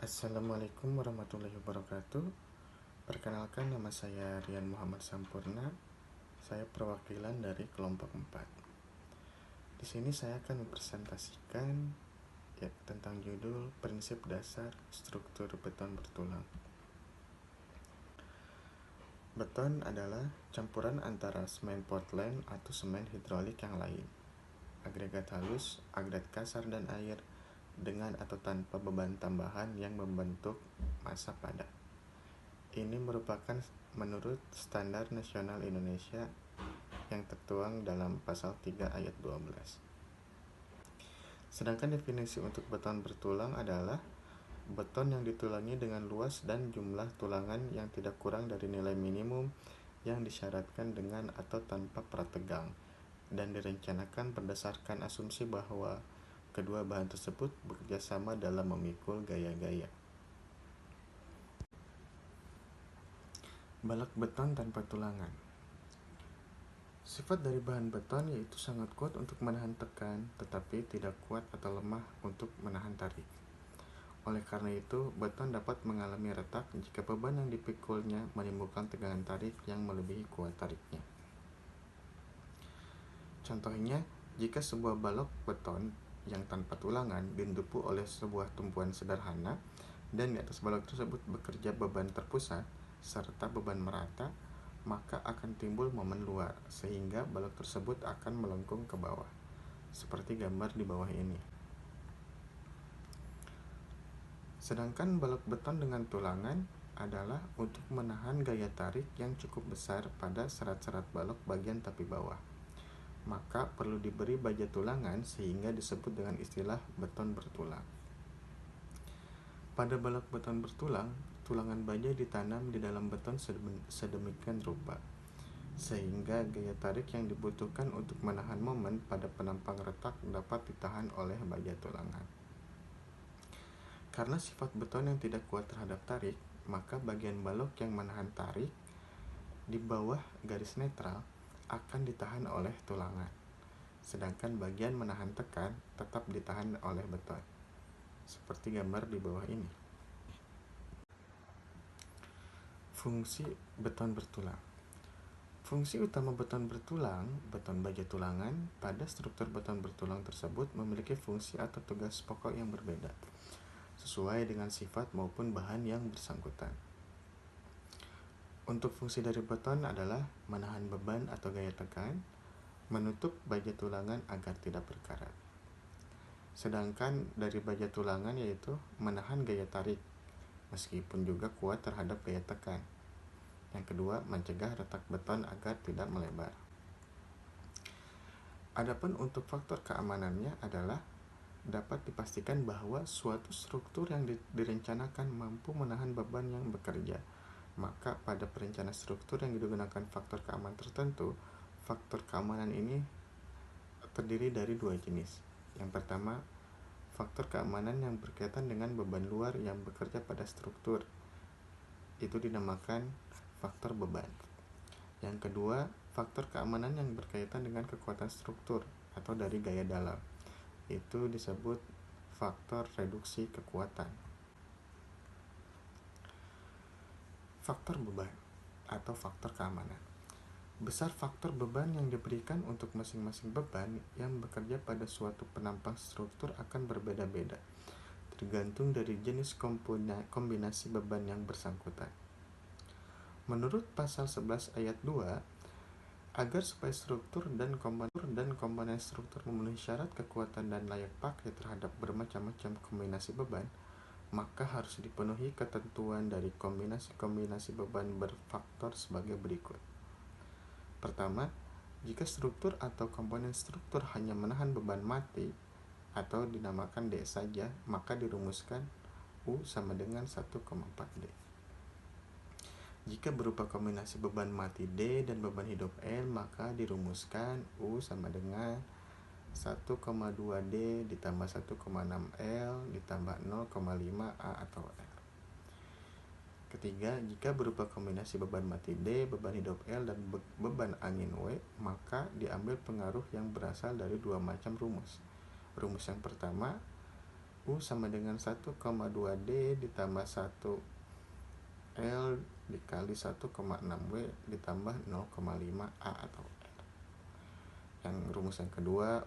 Assalamualaikum warahmatullahi wabarakatuh. Perkenalkan, nama saya Rian Muhammad Sampurna. Saya perwakilan dari kelompok 4. Di sini saya akan mempresentasikan tentang judul prinsip dasar struktur beton bertulang. Beton adalah campuran antara semen Portland atau semen hidrolik yang lain, agregat halus, agregat kasar, dan air dengan atau tanpa beban tambahan yang membentuk massa padat. Ini merupakan menurut Standar Nasional Indonesia yang tertuang dalam pasal 3 ayat 12. Sedangkan definisi untuk beton bertulang adalah beton yang ditulangi dengan luas dan jumlah tulangan yang tidak kurang dari nilai minimum yang disyaratkan dengan atau tanpa prategang, dan direncanakan berdasarkan asumsi bahwa kedua bahan tersebut bekerja sama dalam memikul gaya-gaya. Balok beton tanpa tulangan. Sifat dari bahan beton yaitu sangat kuat untuk menahan tekan, tetapi tidak kuat atau lemah untuk menahan tarik. Oleh karena itu, beton dapat mengalami retak jika beban yang dipikulnya menimbulkan tegangan tarik yang melebihi kuat tariknya. Contohnya, jika sebuah balok beton yang tanpa tulangan ditumpuk oleh sebuah tumpuan sederhana, dan di atas balok tersebut bekerja beban terpusat serta beban merata, maka akan timbul momen luar, sehingga balok tersebut akan melengkung ke bawah, seperti gambar di bawah ini. Sedangkan balok beton dengan tulangan adalah untuk menahan gaya tarik yang cukup besar pada serat-serat balok bagian tepi bawah. Maka perlu diberi baja tulangan sehingga disebut dengan istilah beton bertulang. Pada balok beton bertulang, tulangan baja ditanam di dalam beton sedemikian rupa, sehingga gaya tarik yang dibutuhkan untuk menahan momen pada penampang retak dapat ditahan oleh baja tulangan. Karena sifat beton yang tidak kuat terhadap tarik, maka bagian balok yang menahan tarik di bawah garis netral akan ditahan oleh tulangan, sedangkan bagian menahan tekan tetap ditahan oleh beton, seperti gambar di bawah ini. Fungsi beton bertulang. Fungsi utama beton bertulang, beton baja tulangan, pada struktur beton bertulang tersebut memiliki fungsi atau tugas pokok yang berbeda, sesuai dengan sifat maupun bahan yang bersangkutan. Untuk fungsi dari beton adalah menahan beban atau gaya tekan, menutup baja tulangan agar tidak berkarat. Sedangkan dari baja tulangan yaitu menahan gaya tarik, meskipun juga kuat terhadap gaya tekan. Yang kedua, mencegah retak beton agar tidak melebar. Adapun untuk faktor keamanannya adalah dapat dipastikan bahwa suatu struktur yang direncanakan mampu menahan beban yang bekerja. Maka pada perencanaan struktur yang digunakan faktor keamanan tertentu, faktor keamanan ini terdiri dari dua jenis. Yang pertama, faktor keamanan yang berkaitan dengan beban luar yang bekerja pada struktur, itu dinamakan faktor beban. Yang kedua, faktor keamanan yang berkaitan dengan kekuatan struktur atau dari gaya dalam, itu disebut faktor reduksi kekuatan. Faktor beban atau faktor keamanan. Besar faktor beban yang diberikan untuk masing-masing beban yang bekerja pada suatu penampang struktur akan berbeda-beda, tergantung dari jenis kombinasi beban yang bersangkutan. Menurut pasal 11 ayat 2, agar supaya struktur dan komponen struktur memenuhi syarat kekuatan dan layak pakai terhadap bermacam-macam kombinasi beban, maka harus dipenuhi ketentuan dari kombinasi beban berfaktor sebagai berikut. Pertama, jika struktur atau komponen struktur hanya menahan beban mati atau dinamakan D saja, maka dirumuskan U sama dengan 1,4D. Jika berupa kombinasi beban mati D dan beban hidup L, maka dirumuskan U sama dengan 1,2D ditambah 1,6L ditambah 0,5A atau R. Ketiga, jika berupa kombinasi beban mati D, beban hidup L, dan beban angin W, maka diambil pengaruh yang berasal dari dua macam rumus. Rumus yang pertama, U sama dengan 1,2D ditambah 1L dikali 1,6W ditambah 0,5A atau R. Yang rumus yang kedua,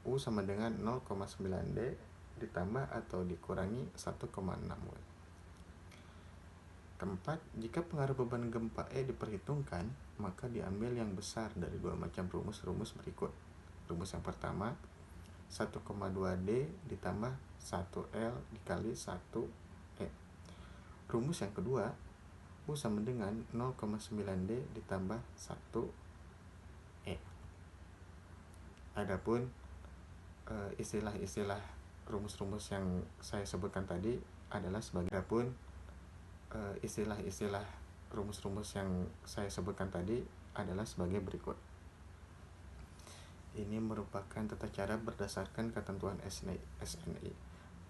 U sama dengan 0,9D ditambah atau dikurangi 1,6W. Keempat, jika pengaruh beban gempa E diperhitungkan, maka diambil yang besar dari dua macam rumus berikut. Rumus yang pertama, 1,2D ditambah 1L dikali 1E. Rumus yang kedua, U sama dengan 0,9D ditambah 1E. Adapun istilah-istilah rumus-rumus yang saya sebutkan tadi adalah sebagai berikut. Ini merupakan tata cara berdasarkan ketentuan SNI,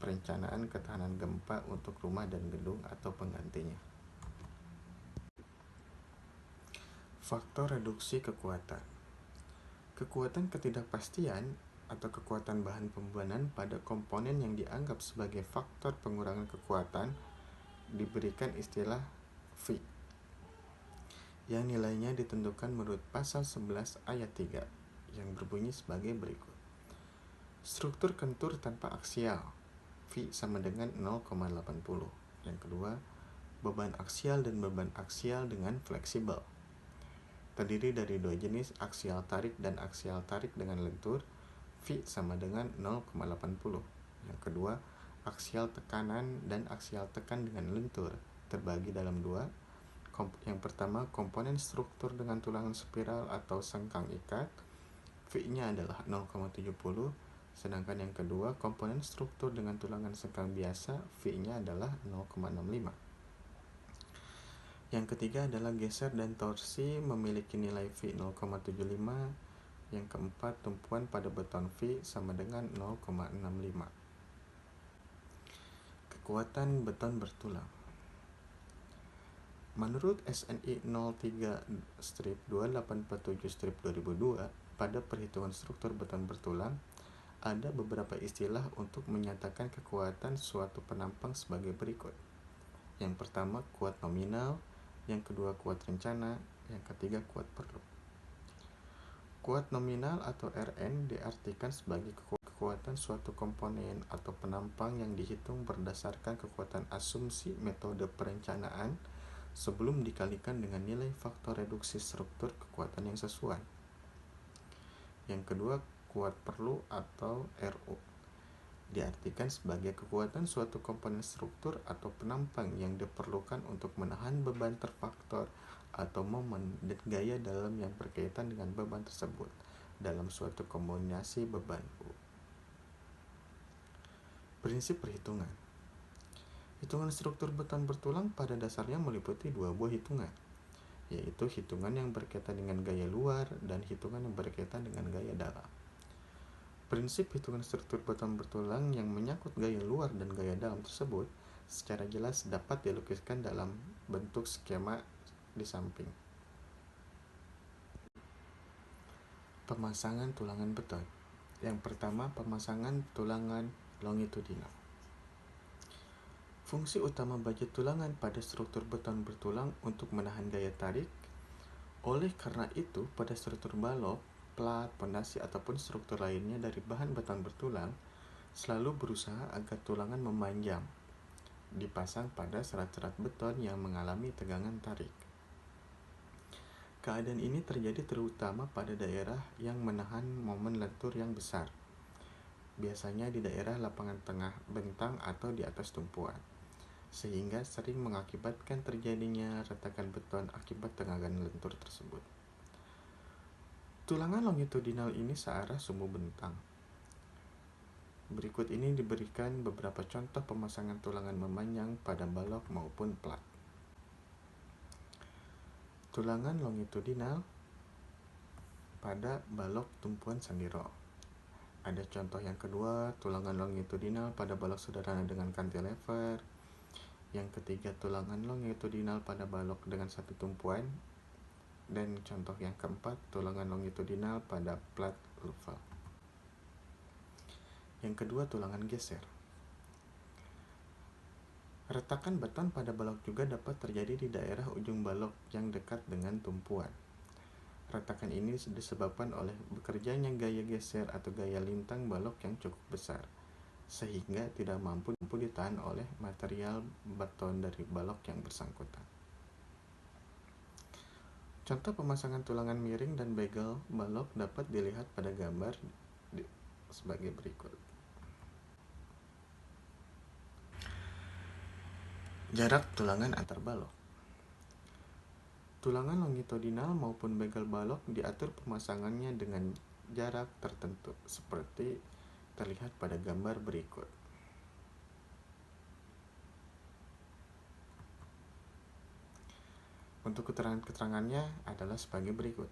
perencanaan ketahanan gempa untuk rumah dan gedung atau penggantinya. Faktor reduksi kekuatan. Kekuatan ketidakpastian atau kekuatan bahan pembebanan pada komponen yang dianggap sebagai faktor pengurangan kekuatan diberikan istilah V, yang nilainya ditentukan menurut pasal 11 ayat 3 yang berbunyi sebagai berikut. Struktur kentur tanpa aksial, V sama dengan 0,80. Yang kedua, beban aksial dan beban aksial dengan fleksibel, terdiri dari dua jenis, aksial tarik dan aksial tarik dengan lentur, V sama dengan 0,80. Yang kedua, aksial tekanan dan aksial tekan dengan lentur terbagi dalam dua. Yang pertama, komponen struktur dengan tulangan spiral atau sengkang ikat, V-nya adalah 0,70. Sedangkan yang kedua, komponen struktur dengan tulangan sengkang biasa, V-nya adalah 0,65. Yang ketiga adalah geser dan torsi memiliki nilai V 0,75. Yang keempat, tumpuan pada beton V sama dengan 0,65. Kekuatan beton bertulang. Menurut SNI 03-2847-2002, pada perhitungan struktur beton bertulang, ada beberapa istilah untuk menyatakan kekuatan suatu penampang sebagai berikut. Yang pertama, kuat nominal. Yang kedua, kuat rencana. Yang ketiga, kuat perlu. Kuat nominal atau RN diartikan sebagai kekuatan suatu komponen atau penampang yang dihitung berdasarkan kekuatan asumsi metode perencanaan sebelum dikalikan dengan nilai faktor reduksi struktur kekuatan yang sesuai. Yang kedua, kuat perlu atau RU diartikan sebagai kekuatan suatu komponen struktur atau penampang yang diperlukan untuk menahan beban terfaktor atau momen dan gaya dalam yang berkaitan dengan beban tersebut dalam suatu kombinasi beban U. Prinsip perhitungan. Hitungan struktur beton bertulang pada dasarnya meliputi dua buah hitungan, yaitu hitungan yang berkaitan dengan gaya luar dan hitungan yang berkaitan dengan gaya dalam. Prinsip hitungan struktur beton bertulang yang menyangkut gaya luar dan gaya dalam tersebut secara jelas dapat dilukiskan dalam bentuk skema di samping. Pemasangan tulangan beton. Yang pertama, pemasangan tulangan longitudinal. Fungsi utama baja tulangan pada struktur beton bertulang untuk menahan gaya tarik. Oleh karena itu, pada struktur balok, plat, pondasi ataupun struktur lainnya dari bahan beton bertulang selalu berusaha agar tulangan memanjang, dipasang pada serat-serat beton yang mengalami tegangan tarik. Keadaan ini terjadi terutama pada daerah yang menahan momen lentur yang besar, biasanya di daerah lapangan tengah bentang atau di atas tumpuan, sehingga sering mengakibatkan terjadinya retakan beton akibat tegangan lentur tersebut. Tulangan longitudinal ini searah sumbu bentang. Berikut ini diberikan beberapa contoh pemasangan tulangan memanjang pada balok maupun plat. Tulangan longitudinal pada balok tumpuan sandiro. Ada contoh yang kedua, tulangan longitudinal pada balok sederhana dengan cantilever. Yang ketiga, tulangan longitudinal pada balok dengan satu tumpuan. Dan contoh yang keempat, tulangan longitudinal pada plat level. Yang kedua, tulangan geser. Retakan beton pada balok juga dapat terjadi di daerah ujung balok yang dekat dengan tumpuan. Retakan ini disebabkan oleh bekerjanya gaya geser atau gaya lintang balok yang cukup besar, sehingga tidak mampu ditahan oleh material beton dari balok yang bersangkutan. Contoh pemasangan tulangan miring dan begel balok dapat dilihat pada gambar sebagai berikut. Jarak tulangan antar balok. Tulangan longitudinal maupun begel balok diatur pemasangannya dengan jarak tertentu, seperti terlihat pada gambar berikut. Untuk keterangannya adalah sebagai berikut.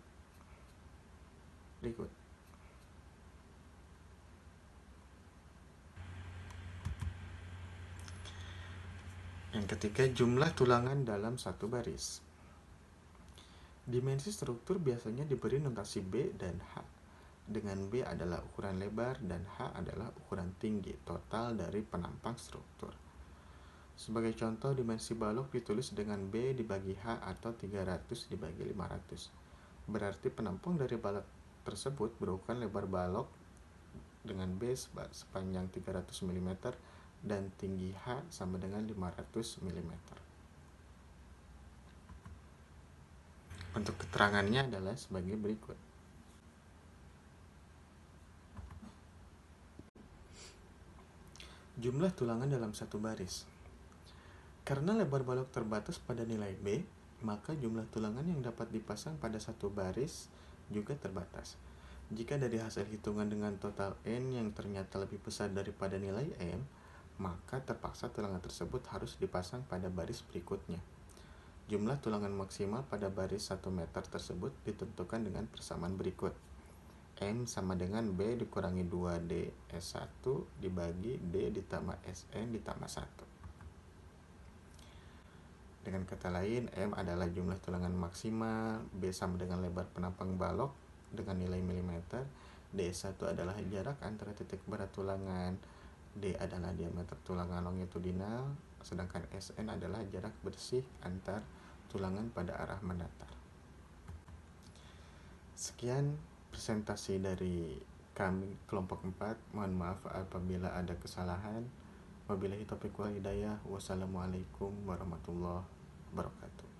Yang ketiga, jumlah tulangan dalam satu baris. Dimensi struktur biasanya diberi notasi B dan H, dengan B adalah ukuran lebar dan H adalah ukuran tinggi total dari penampang struktur. Sebagai contoh, dimensi balok ditulis dengan B dibagi H atau 300 dibagi 500. Berarti penampung dari balok tersebut berukuran lebar balok dengan B sepanjang 300 mm dan tinggi H sama dengan 500 mm. Untuk keterangannya adalah sebagai berikut. Jumlah tulangan dalam satu baris. Karena lebar balok terbatas pada nilai B, maka jumlah tulangan yang dapat dipasang pada satu baris juga terbatas. Jika dari hasil hitungan dengan total N yang ternyata lebih besar daripada nilai M, maka terpaksa tulangan tersebut harus dipasang pada baris berikutnya. Jumlah tulangan maksimal pada baris 1 meter tersebut ditentukan dengan persamaan berikut. M sama dengan B dikurangi 2D S1 dibagi D ditambah SN ditambah 1. Dengan kata lain, M adalah jumlah tulangan maksimal, B sama dengan lebar penampang balok dengan nilai milimeter, D1 adalah jarak antara titik berat tulangan, D adalah diameter tulangan longitudinal, sedangkan SN adalah jarak bersih antar tulangan pada arah mendatar. Sekian presentasi dari kami kelompok 4. Mohon maaf apabila ada kesalahan. Wabillahi taufiq wal hidayah. Wassalamualaikum warahmatullahi wabarakatuh.